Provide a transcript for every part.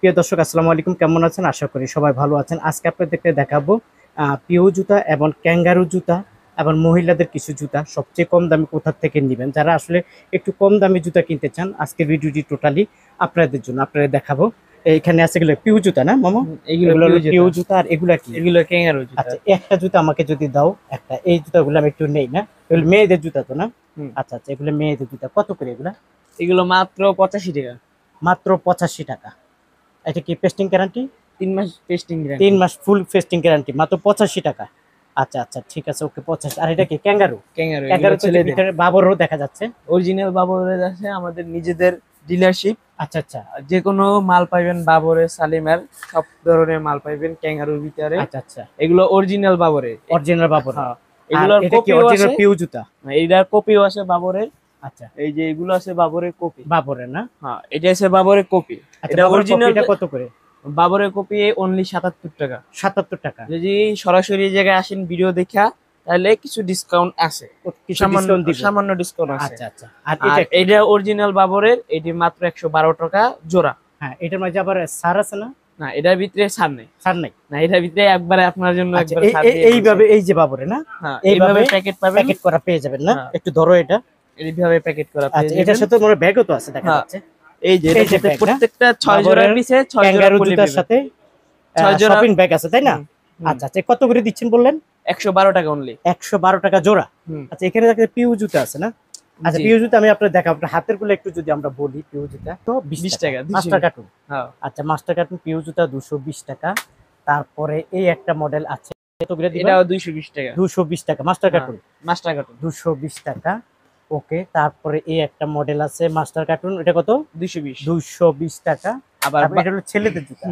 প্রিয় দর্শক আসসালামু আলাইকুম, কেমন আছেন? আশা করি সবাই ভালো আছেন। আজকে আপনাদেরকে দেখাবো পিও জুতা এবং ক্যাঙ্গারু জুতা এবং মহিলাদের কিছু জুতা সবচেয়ে কম দামে কোথা থেকে নেবেন। যারা আসলে একটু কম দামে জুতা কিনতে চান, আজকের ভিডিওটি টোটালি আপনাদের জন্য। আপনাদের দেখাবো এখানে আছে এগুলো পিও জুতা না মামা? এগুলো পিও জুতা। আর এগুলা কি? এগুলো ক্যাঙ্গারু জুতা। আচ্ছা, একটা জুতা আমাকে যদি দাও, একটা এই জুতাগুলো আমি একটু নেই না, এগুলো মেয়েদের জুতা তো না? আচ্ছা আচ্ছা, এগুলো মেয়েদের জুতা। কত করে এগুলা? এগুলো মাত্র 85 টাকা। মাত্র 85 টাকা। এটা কি পেস্টিং গ্যারান্টি? 3 মাস টেস্টিং গ্যারান্টি। 3 মাস ফুল পেস্টিং গ্যারান্টি, মাত্র 85 টাকা। আচ্ছা আচ্ছা, ঠিক আছে, ওকে 85। আর এটা কি ক্যাঙ্গারু? ক্যাঙ্গারু ক্যাঙ্গারু তো ছেলেদের ভিতরে বাবরও দেখা যাচ্ছে। অরিজিনাল বাবরের আছে আমাদের নিজেদের ডিলারশিপ। আচ্ছা আচ্ছা যে কোনো মাল পাইবেন বাবরের, সালিমের সব ধরনের মাল পাইবেন ক্যাঙ্গারুর ভিতরে। আচ্ছা আচ্ছা, এগুলো অরিজিনাল বাবরের। অরিজিনাল বাবর। হ্যাঁ, এগুলোর এগুলোর এটা কি কপিও অরিজিনাল আছে। পিউ জুতা? এইটার কপিও আছে বাবরের। আচ্ছা, এই যে এগুলো আছে বাবরের কপি। বাবরের না? হ্যাঁ, এটা আছে বাবরের কপি। আচ্ছা, এটা অরিজিনাল। এটা কত করে? বাবরের কপি অনলি 77 টাকা। 77 টাকা। যদি সরাসরি এই জায়গায় আসেন ভিডিও দেখা, তাহলে কিছু ডিসকাউন্ট আছে, কিছু সামান্য ডিসকাউন্ট দিবেন? সামান্য ডিসকাউন্ট আছে। আচ্ছা আচ্ছা। আর আর এটা কি? এটা অরিজিনাল বাবরের, এটি মাত্র 112 টাকা জোড়া। হ্যাঁ, এটার মাঝে আবার সার আছে না? না, এটার ভিতরে ছাড় নেই। সার নাই? না, এটার ভিতরে একবারে আপনার জন্য আচ্ছা, একবারে ছাড় দিয়ে এইভাবে এই যে বাবরে না, হ্যাঁ, এইভাবে এইভাবে প্যাকেট পাবেন। প্যাকেট করা পেয়ে যাবেন না? হ্যাঁ। একটু ধরো এটা। এইভাবে প্যাকেট করা পেয়ে আচ্ছা, যাবেন। এটার সাথে মনে ব্যাগও তো আছে দেখা হ্যাঁ। যাচ্ছে। এই যে এই যে এটার bag না? প্রত্যেকটা 6 জোড়ার পিছে 6 জোড়া ক্যাঙ্গারু পলি জুতার পাবেন। সাথে 6 জোড়া শপিং ব্যাগ আছে, তাই না? হুম। আচ্ছা আচ্ছা, কত করে দিচ্ছেন বললেন? 112 টাকা অনলি। 112 টাকা জোড়া। হুম। আচ্ছা, এখানে দেখেন পিউ জুতা আছে না? আচ্ছা, জি। পিউ জুতা আমি আপনাদের দেখাবো। আপনার হাতের গুলো একটু যদি আমরা বলি, পিউ জুতা তো 20 টাকা, 20 মাস্টার কার্টুন। হ্যাঁ। আচ্ছা, মাস্টার কার্টুন পিউ জুতা 220 টাকা। তারপরে এই একটা মডেল আছে, কত করে দিবেন? এটাও 220 টাকা। 220 টাকা মাস্টার কার্টুন। মাস্টার কার্টুন 220 টাকা। ওকে, তারপরে এই একটা মডেল আছে মাস্টার কার্টুন, এটা কত? 220। 220 টাকা। আবার তারপর এটা হলো ছেলেদের জুতা।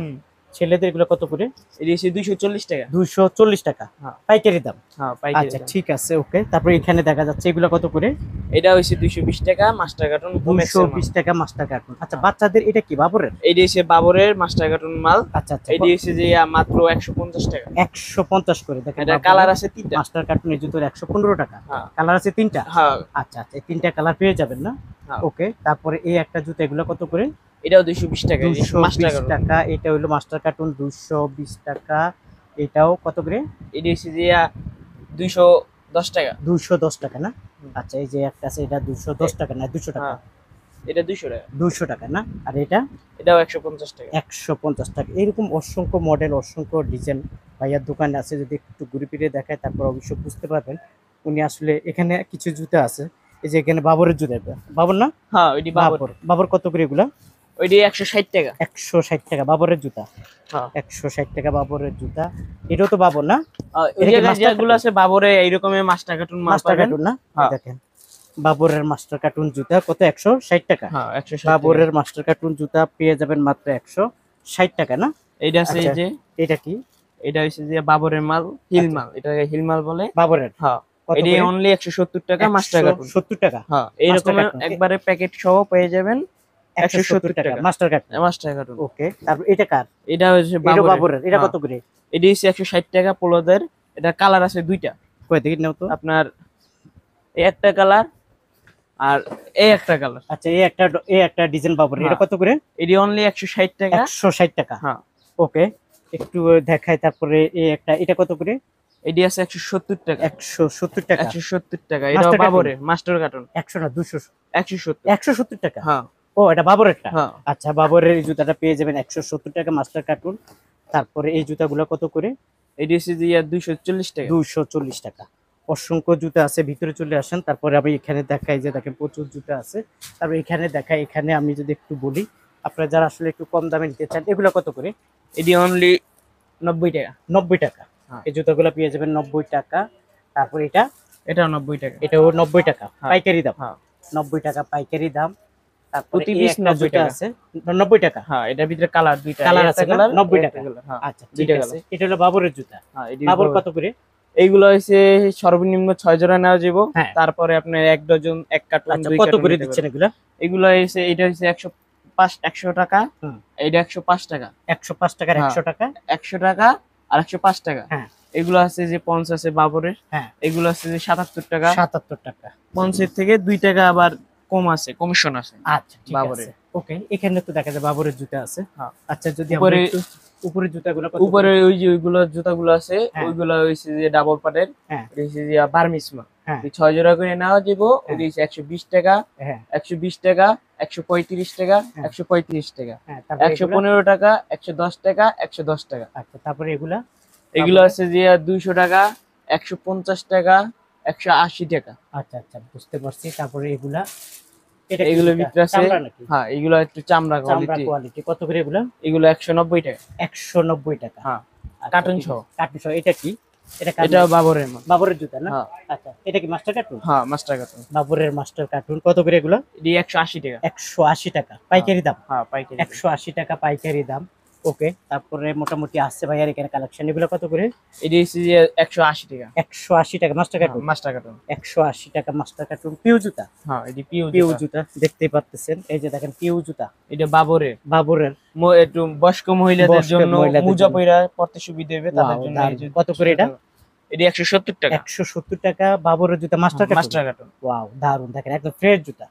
ছেলেদের এগুলো কত করে? এটি হচ্ছে 240 টাকা। 240 টাকা হ্যাঁ। পাইকারি দাম। হ্যাঁ, পাইকারি আচ্ছা, দাম। ঠিক আছে, ওকে। তারপরে এখানে দেখা যাচ্ছে এগুলো কত করে? এটা হচ্ছে 220 টাকা মাস্টার কার্টুন। 220 টাকা মাস্টার কার্টুন। আচ্ছা, বাচ্চাদের এটা কি বাবরের? এইটা হচ্ছে বাবরের মাস্টার কার্টুন মাল। আচ্ছা আচ্ছা, এটি হচ্ছে যে মাত্র 150 টাকা। 150 করে। দেখেন এটা কালার আছে 3টা। মাস্টার কার্টুনের জুতোর 115 টাকা। হ্যাঁ। কালার আছে 3টা। হ্যাঁ। আচ্ছা আচ্ছা, এই 3টা কালার পেয়ে যাবেন না? হ্যাঁ। ওকে, তারপরে এই একটা জুতো, এগুলো কত করে? এটাও 220 টাকা। Master 220 cartoon. টাকা। এটা হলো মাস্টার কার্টুন 220 টাকা। এটাও কত করে? এটি হচ্ছে যে 210 টাকা। 210 টাকা না? আচ্ছা, এই যে একটা আছে, এটা 210 টাকা না, 200 টাকা। হ্যাঁ, এটা 200 টাকা। 200 টাকা না? আর এটা এটাও 150 টাকা। 150 টাকা। এরকম অসংখ্য মডেল, অসংখ্য ডিজাইন ভাইয়ার দোকানে আছে। যদি একটু ঘুরে ফিরে দেখায়, তারপর অবশ্যই বুঝতে পারবেন উনি আসলে। এখানে কিছু জুতা আছে, এই যে এখানে বাবরের জুতা। বাবর না? হ্যাঁ, ওইটি বাবর। বাবর কত করে এগুলা? ওইটি 160 টাকা। 160 টাকা বাবরের জুতা। হ্যাঁ। 160 টাকা বাবরের জুতা। এটাও তো বাবর না? ওই এটা কি জায়গায় মাস্টার যেগুলো আছে বাবরে এইরকমের মাস্টার কার্টুন মাল মাস্টার পাবেন। কার্টুন না? হ্যাঁ। দেখেন বাবরের মাস্টার কার্টুন জুতা কত? 160 টাকা। হ্যাঁ, 160 টাকা। বাবরের মাস্টার কার্টুন জুতা পেয়ে যাবেন মাত্র 160 টাকা না? এইটা আছে এই আচ্ছা, যে এটা কি? এটা হচ্ছে যে বাবরের মাল, হিল মাল। এটাকে হিল মাল বলে। বাবরের হ্যাঁ, কত এটি করে? অনলি 170 টাকা মাস্টার কার্টুন। 170 টাকা। হ্যাঁ, এইরকম কার্টুন। একবারে প্যাকেট সহ পেয়ে যাবেন 170 টাকা master cartoon. Master cartoon. Okay, তারপর এটা কার? এটা হচ্ছে এটা বাবরের। বাবরের। এটা হ্যাঁ। কত করে? এটি হচ্ছে 160 টাকা পোলোদের। এটা কালার আছে 2টা। কয় দেখি নাও তো। আপনার এই একটা কালার আর এই একটা কালার। আচ্ছা, এই একটা ডিজাইন বাবরের। এটা হ্যাঁ। কত করে? এটি অনলি 160 টাকা। 160 টাকা। হ্যাঁ। ওকে, একটু দেখাই। তারপরে এই একটা, এটা কত করে? এটি আছে 170 টাকা। 170 টাকা। 170 টাকা। এটা মাস্টার কার্টুন? বাবরের মাস্টার কার্টুন। 100 না, 200? 170। 170 টাকা। হ্যাঁ। ও, এটা বাবরেরটা? হ্যাঁ। আচ্ছা, বাবরের এই জুতাটা পেয়ে যাবেন 170 টাকা মাস্টার কার্টুন। তারপরে এই জুতাগুলো কত করে? এটি হচ্ছে যে 240 টাকা। 240 টাকা। অসংখ্য জুতা আছে, ভিতরে চলে আসেন। তারপরে আমি এখানে দেখাই, যে দেখেন প্রচুর জুতা আছে। তারপরে এখানে দেখাই, এখানে আমি যদি একটু বলি, আপনারা যারা আসলে একটু কম দামে নিতে চান, এগুলো কত করে? এটি অনলি 90 টাকা। 90 টাকা। হ্যাঁ। এই জুতাগুলো পেয়ে যাবেন 90 টাকা। তারপর এটাও 90 টাকা। এটাও 90 টাকা হ্যাঁ। পাইকারি দাম। হ্যাঁ। 90 টাকা পাইকারি দাম। তারপরে প্রতি এই পিস একটা 90 জুতা টাকা। আছে 90 টাকা। হ্যাঁ, এটার ভিতরে কালার 2টা। কালার একটা আছে না? কালার 90 একটা টাকা। কালার। হ্যাঁ, আচ্ছা, ঠিক 2টা আছে। কালার। এটা হলো বাবরের জুতা। হ্যাঁ, এটি বাবর কত করে? এইগুলো হইছে সর্বনিম্ন 6 জোড়া নেওয়া যাব। হ্যাঁ। তারপরে আপনার 1 ডজন 1 কার্টুন আচ্ছা, 2 কত কার্টুন করে নিতে দিচ্ছেন পারবেন। এগুলা? এগুলো হইছে এটা হইছে 100 টাকা। হুম। এটা 105 টাকা। 105 টাকার হ্যাঁ। 100 টাকা। 100 টাকা আর 105 টাকা। হ্যাঁ। এগুলো আছে যে পঞ্চ আছে বাবরের। হ্যাঁ। এগুলো আছে যে 77 টাকা। 77 টাকা। পঞ্চের থেকে 2 টাকা আবার কম আছে, কমিশন আছে। আচ্ছা ঠিক বাবরের। আছে ওকে, এখানে তো দেখা যায় বাবরের জুতা আছে। হ্যাঁ। আচ্ছা যদি আমরা উপরে একটু উপরের জুতাগুলো কত উপরে ওই যে ওইগুলো জুতাগুলো আছে, হ্যাঁ। ওইগুলো হইছে যে ডাবল পাটের, হ্যাঁ এটা হইছে যে বার্মিস মাল। হ্যাঁ 6 জোড়া করে নেওয়া যাব, হ্যাঁ। ওই 120 টাকা, হ্যাঁ 120 টাকা, 135 টাকা, হ্যাঁ। 135 টাকা, হ্যাঁ তারপরে এগুলা 115 টাকা, 110 টাকা, 110 টাকা। আচ্ছা তারপরে এগুলা এগুলো বাবরের? আছে যে 200 টাকা, 150 টাকা, 180 টাকা। আচ্ছা আচ্ছা বুঝতে পারছি। তারপরে এগুলা এটা কি এগুলোর জুতা? ভিতরে আছে, চামড়া নাকি? হ্যাঁ এগুলো একটু চামড়া চামড়া কোয়ালিটি। কোয়ালিটি কত করে এগুলা? এগুলো 190 টাকা। 190 টাকা। হ্যাঁ আচ্ছা, কার্টুন ঠিক সহ। আছে। কার্টুন সহ। এটা কি? এটা এটা বাবরের মাল। বাবরের জুতা না? হ্যাঁ আচ্ছা এটা কি মাস্টার কার্টুন? হ্যাঁ মাস্টার কার্টুন। বাবরের মাস্টার কার্টুন কত করে এগুলা? এটি 180 টাকা। 180 টাকা পাইকারি দাম। হ্যাঁ পাইকারি। 180 টাকা পাইকারি দাম। ওকে তারপরে মোটামুটি আসছে ভাইয়ার এখানে কালেকশন। এগুলো কত করে? এটি হচ্ছে যে 180 টাকা। 180 টাকা মাস্টার কার্টুন। Master cartoon. 180 টাকা মাস্টার কার্টুন পিউ জুতা। হ্যাঁ এটি পিউ পিউ জুতা। জুতা দেখতেই পারতেছেন, এই যে দেখেন পিউ জুতা এটা বাবরের। বাবরের। একটু বয়স্ক মহিলাদের বয়স্ক জন্য মহিলাদের মোজা জন্য। পয়রা পড়তে সুবিধা হবে তাদের Wow, জন্য। দারুণ। এই যে কত করে এটা? এটি 170 টাকা। 170 টাকা বাবরের জুতা master cartoon. Master cartoon. Wow দারুন, দেখেন একদম ফ্রেশ জুতা।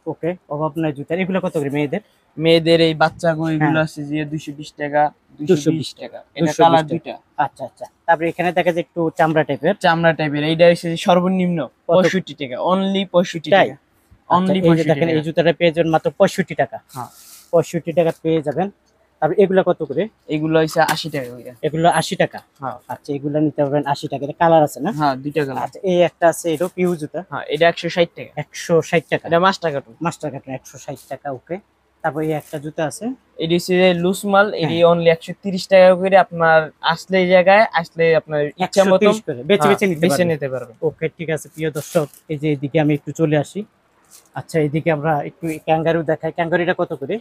ওকে অভাব নাই জুতার। এগুলো কত করে মেয়েদের? মেয়েদের এই বাচ্চা এগুলো হ্যাঁ। আছে যে 220 টাকা, 220 220 টাকা। এটা 220 কালার টাকা। দুইটা। আচ্ছা আচ্ছা তারপরে এখানে দেখা যায় একটু চামড়া টাইপের। চামড়া টাইপের। এইটা হচ্ছে যে সর্বনিম্ন কত? 65 টাকা, অনলি 65 তাই? টাকা, আচ্ছা, অনলি এই যে 65 দেখেন টাকা। এই জুতাটা পেয়ে যাবেন মাত্র 65 টাকা। হ্যাঁ 65 টাকা পেয়ে যাবেন। তারপর এগুলো কত করে? এগুলো হচ্ছে 80 টাকা করে। এগুলো 80 টাকা। হ্যাঁ আচ্ছা এগুলো নিতে পারবেন 80 টাকা। এটা কালার আছে না? হ্যাঁ দুইটা কালার। আচ্ছা এই একটা আছে, এটা পিউ জুতা। হ্যাঁ এটা 160 টাকা। 160 টাকা। এটা মাস্টার কার্টুন। মাস্টার কার্টুন 160 টাকা। ওকে তারপর এই একটা জুতা আছে। এটি হচ্ছে লুজ মাল, এটি হ্যাঁ। অনলি 130 টাকা করে। আপনার আসলে এই জায়গায় আসলে আপনার ইচ্ছা মতো 130 করে বেছে বেছে নিতে বেছে পারবেন। নিতে পারবেন। ওকে ঠিক আছে প্রিয় দর্শক, এই যে এদিকে আমি একটু চলে আসি। আচ্ছা এদিকে আমরা একটু ক্যাঙ্গারু দেখাই। ক্যাঙ্গারুটা কত করে?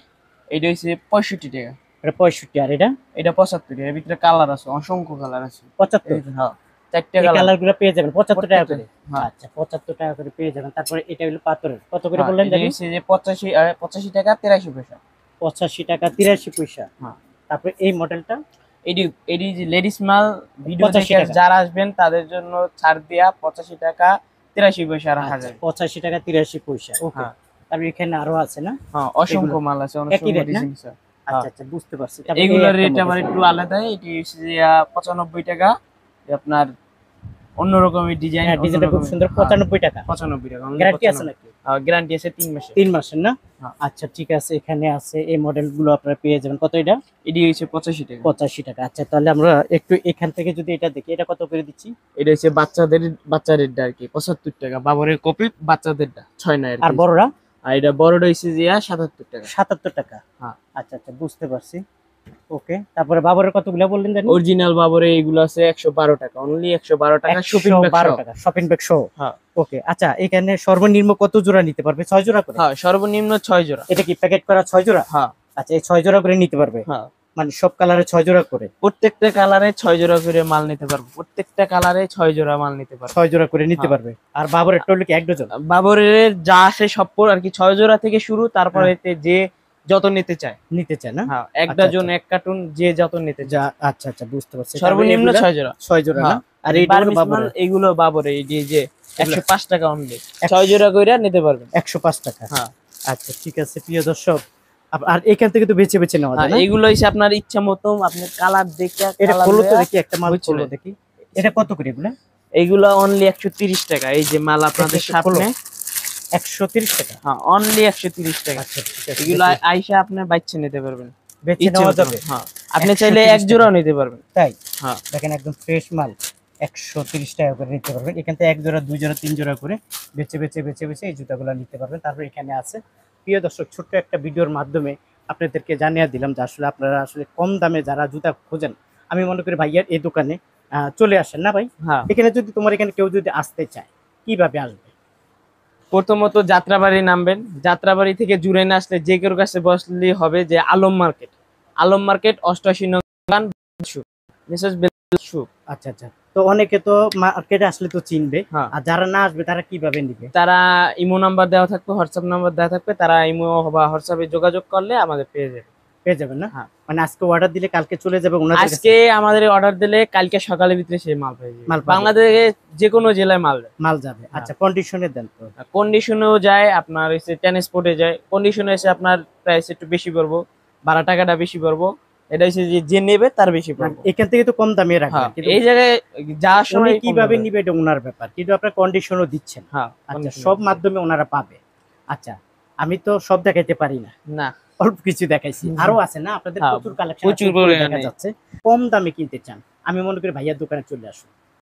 এটা হচ্ছে 65 টাকা। এটা 65 আর এটা এটা 75 টাকা। এর ভিতরে কালার আছে, অসংখ্য কালার আছে। 75। এই যে, হ্যাঁ 4টা এই কালার। কালারগুলো পেয়ে যাবেন 75 টাকা করে। হ্যাঁ। আচ্ছা 75 টাকা করে পেয়ে যাবেন। তারপরে এটা হলো পাথরের কত করে হ্যাঁ, বললেন এটা জানি? হচ্ছে যে 85 টাকা 83 পয়সা। 85 টাকা 83 পয়সা। হ্যাঁ। তারপরে এই মডেলটা এটি এটি যে লেডিস মাল, ভিডিও 85 দেখে টাকা। যারা আসবেন তাদের জন্য ছাড় দেয়া 85 টাকা 83 পয়সা রাখা আচ্ছা, যায়। 85 টাকা 83 পয়সা। ওকে হ্যাঁ। তারপরে এখানে আরো আছে না? হ্যাঁ অসংখ্য মাল আছে, একই অসংখ্য রেট না? ডিজাইন আছে। আচ্ছা আচ্ছা বুঝতে পারছি। তারপরে এই এগুলোর একটা রেট model। আবার একটু আলাদা। এটি হচ্ছে যে 95 টাকা। আপনার অন্য রকমের ডিজাইন। হ্যাঁ ডিজাইনটা খুব সুন্দর। 95 টাকা। 95 টাকা। গ্যারান্টি আছে নাকি? গ্যারান্টি আছে 3 মাসের। 3 মাসের না? হ্যাঁ। আচ্ছা ঠিক আছে, এখানে আছে এই মডেলগুলো আপনারা পেয়ে যাবেন। কত এটা? এটি হচ্ছে 85 টাকা। 85 টাকা। আচ্ছা তাহলে আমরা একটু এখান থেকে যদি এটা দেখি, এটা কত করে দিচ্ছি? এটা হচ্ছে বাচ্চাদেরটা আর কি 75 টাকা। বাবরের কপি বাচ্চাদেরটা 6 না আর বড়রা? আর এটা বড়টা হচ্ছে যে 77 টাকা। 77 টাকা। হ্যাঁ। আচ্ছা আচ্ছা বুঝতে পারছি। ওকে তারপরে বাবরের কতগুলো বললেন জানি? অরিজিনাল বাবরে এগুলো আছে 112 টাকা, অনলি 112 টাকা শপিং ব্যাগ 112 সহ। টাকা শপিং ব্যাগ সহ। হ্যাঁ ওকে আচ্ছা এখানে সর্বনিম্ন কত জোড়া নিতে পারবে? 6 জোড়া করে? হ্যাঁ সর্বনিম্ন 6 জোড়া। এটা কি প্যাকেট করা 6 জোড়া? হ্যাঁ আচ্ছা এই 6 জোড়া করে নিতে পারবে? হ্যাঁ মানে সব কালারে 6 জোড়া করে? প্রত্যেকটা কালারে 6 জোড়া করে মাল নিতে পারবো। প্রত্যেকটা কালারে 6 জোড়া মাল নিতে পারবো। 6 জোড়া করে নিতে হ্যাঁ। পারবে। আর বাবরের টোল কি 1 ডজন? বাবরের যা আছে সব আর কি 6 জোড়া থেকে শুরু। তারপরে এতে যে যত নিতে চায় নিতে চায় না? হ্যাঁ এক আচ্ছা, ডজন এক কার্টুন যে যত নিতে চায়। যা আচ্ছা আচ্ছা বুঝতে পারছি। সর্বনিম্ন 6 জোড়া। 6 জোড়া না? হ্যাঁ। আর এই বার্মিস মাল বাবরের এগুলো বাবরে এই যে এগুলো? 105 টাকা অনলি। 6 জোড়া কইরা নিতে পারবেন। 105 টাকা। হ্যাঁ আচ্ছা ঠিক আছে প্রিয় দর্শক, আর এখান থেকে তো বেছে বেছে নেওয়া যায় না? এগুলো হইছে আপনার ইচ্ছা মতো আপনি কালার দেখে এটা কালার খোলো তো লইয়া দেখি, একটা মাল বুঝছো খোলো না? দেখি। এটা কত করে এগুলা? এইগুলো অনলি 130 টাকা। এই যে মাল আপনাদের একটু খোলো। সামনে 130 টাকা। হ্যাঁ অনলি 130 টাকা। আচ্ছা ঠিক আছে। এগুলো আইসা আপনি বাইচ্ছে নিতে পারবেন। বেছে ইচ্ছে নেওয়া মতো। যাবে? হ্যাঁ আপনি চাইলে 130 এক জোড়াও নিতে পারবেন। তাই? হ্যাঁ দেখেন একদম ফ্রেশ মাল। 130 টাকা করে নিতে পারবেন। এখান থেকে 1 জোড়া 2 জোড়া 3 জোড়া করে বেছে বেছে এই জুতাগুলো নিতে পারবেন। তারপর এখানে আছে প্রিয় দর্শক, ছোট্ট একটা ভিডিওর মাধ্যমে আপনাদেরকে জানিয়ে দিলাম যে আসলে আপনারা আসলে কম দামে যারা জুতা খোঁজেন, আমি মনে করি ভাইয়ার এই দোকানে চলে আসেন না ভাই? হ্যাঁ এখানে যদি তোমার এখানে কেউ যদি আসতে চায় কিভাবে আসবে? প্রথমত যাত্রাবাড়ি নামবেন। যাত্রাবাড়ি থেকে জুড়ে না আসলে যে কেউ কাছে বসলেই হবে যে আলম মার্কেট। আলম মার্কেট 88 নং দোকান মিসেস বেলসু। আচ্ছা আচ্ছা, তো অনেকে তো মার্কেটে আসলে তো চিনবে, হ্যাঁ আর যারা না আসবে তারা কিভাবে নিবে? তারা ইমো নাম্বার দেওয়া থাকবে, হোয়াটসঅ্যাপ নাম্বার দেওয়া থাকবে, তারা ইমো বা হোয়াটসঅ্যাপে যোগাযোগ করলে আমাদের পেয়ে যাবে। পেয়ে যাবেন না? হ্যাঁ। মানে আজকে অর্ডার দিলে কালকে চলে যাবে ওনাদের কাছে? আজকে আমাদের অর্ডার দিলে কালকে সকালের ভিতরে সে মাল পেয়ে যাবে। মাল পাবে। বাংলাদেশে যে কোনো জেলায় মাল যায়। মাল যাবে। আচ্ছা, কন্ডিশনে দেন তো। কন্ডিশনেও যায়, আপনার হচ্ছে ট্রান্সপোর্টে যায়। কন্ডিশনে এসে আপনার প্রাইস একটু বেশি পড়বো, ভাড়া টাকাটা বেশি পড়বো। এটা হচ্ছে যে নেবে তার বেশি মানে পড়বো। এখান থেকে তো কম দামে রাখবেন, হ্যাঁ, কিন্তু এই জায়গায় যাওয়ার উনি সময় কিভাবে নিবে এটা ওনার ব্যাপার, কিন্তু আপনার কন্ডিশনও দিচ্ছেন। হ্যাঁ, আচ্ছা, condition সব আছে। মাধ্যমে ওনারা পাবে। আচ্ছা, আমি তো সব দেখাইতে পারি না, না, অল্প কিছু দেখাইছি। আরো আছে না আপনাদের? হ্যাঁ, প্রচুর কালেকশন প্রচুর দেখা পরিমাণে। যাচ্ছে। কম দামে কিনতে চান, আমি মনে করি ভাইয়ার দোকানে চলে আসুন।